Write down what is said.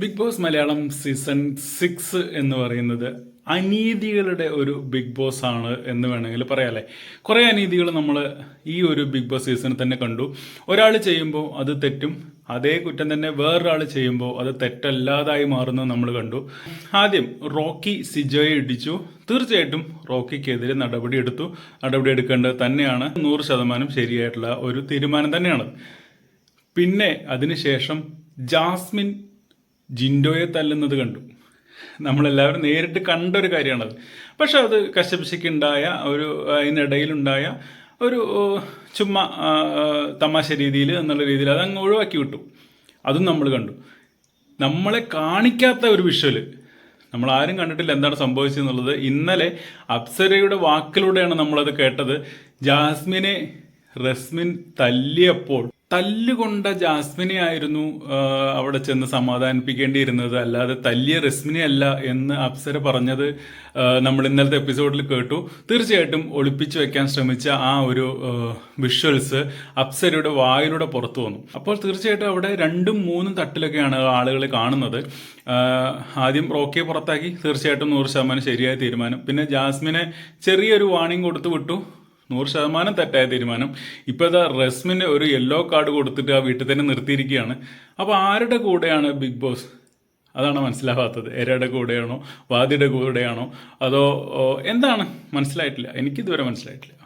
Big boss Malayalam season 6 എന്ന് പറയുന്നത് അനീതികളുടെ ഒരു ബിഗ് ബോസ് ആണ് എന്ന് വേണമെങ്കിൽ പറയാല്ലേ. കുറേ അനീതികൾ നമ്മൾ ഈ ഒരു ബിഗ് ബോസ് സീസണിൽ തന്നെ കണ്ടു. ഒരാൾ ചെയ്യുമ്പോൾ അത് തെറ്റും, അതേ കുറ്റം തന്നെ വേറൊരാൾ ചെയ്യുമ്പോൾ അത് തെറ്റല്ലാതായി മാറുന്നത് നമ്മൾ കണ്ടു. ആദ്യം റോക്കി സിജോയെ ഇടിച്ചു. തീർച്ചയായിട്ടും റോക്കിക്കെതിരെ നടപടി എടുക്കേണ്ടത് തന്നെയാണ്. 100% ശരിയായിട്ടുള്ള ഒരു തീരുമാനം തന്നെയാണ്. പിന്നെ അതിനുശേഷം ജാസ്മിൻ ജിൻഡോയെ തല്ലുന്നത് കണ്ടു. നമ്മളെല്ലാവരും നേരിട്ട് കണ്ടൊരു കാര്യമാണത്. പക്ഷെ അത് കശപിശയ്ക്കുണ്ടായ അതിനിടയിലുണ്ടായ ഒരു ചുമ്മാ തമാശ രീതിയിൽ എന്നുള്ള രീതിയിൽ അതങ്ങ് ഒഴിവാക്കി വിട്ടു. അതും നമ്മൾ കണ്ടു. നമ്മളെ കാണിക്കാത്ത ഒരു വിഷ്വല് നമ്മൾ ആരും കണ്ടിട്ടില്ല എന്താണ് സംഭവിച്ചതെന്നുള്ളത്. ഇന്നലെ അപ്സരയുടെ വാക്കിലൂടെയാണ് നമ്മളത് കേട്ടത്. ജാസ്മിനെ റസ്മിൻ തല്ലിയപ്പോൾ തല്ലുകൊണ്ട ജാസ്മിനെ ആയിരുന്നു അവിടെ ചെന്ന് സമാധാനിപ്പിക്കേണ്ടിയിരുന്നത്, അല്ലാതെ തല്ലിയ റസ്മിനെ അല്ല എന്ന് അപ്സര പറഞ്ഞത് നമ്മൾ ഇന്നലത്തെ എപ്പിസോഡിൽ കേട്ടു. തീർച്ചയായിട്ടും ഒളിപ്പിച്ചു വെക്കാൻ ശ്രമിച്ച ആ ഒരു വിഷ്വൽസ് അപ്സരയുടെ വായിലൂടെ പുറത്തു വന്നു. അപ്പോൾ തീർച്ചയായിട്ടും അവിടെ 2ഉം 3ഉം തട്ടിലൊക്കെയാണ് ആളുകൾ കാണുന്നത്. ആദ്യം റോക്കിയെ പുറത്താക്കി, തീർച്ചയായിട്ടും 100% ശരിയായ തീരുമാനം. പിന്നെ ജാസ്മിനെ ചെറിയൊരു വാണിംഗ് കൊടുത്തു വിട്ടു, 100% തെറ്റായ തീരുമാനം. ഇപ്പോൾ ഇതാ റസ്മിന് ഒരു യെല്ലോ കാർഡ് കൊടുത്തിട്ട് ആ വീട്ടിൽ തന്നെ നിർത്തിയിരിക്കുകയാണ്. അപ്പോൾ ആരുടെ കൂടെയാണ് ബിഗ് ബോസ്? അതാണ് മനസ്സിലാവാത്തത്. എരയുടെ കൂടെയാണോ, വാദിയുടെ കൂടെയാണോ, അതോ എന്താണ് മനസ്സിലായിട്ടില്ല. എനിക്കിതുവരെ മനസ്സിലായിട്ടില്ല.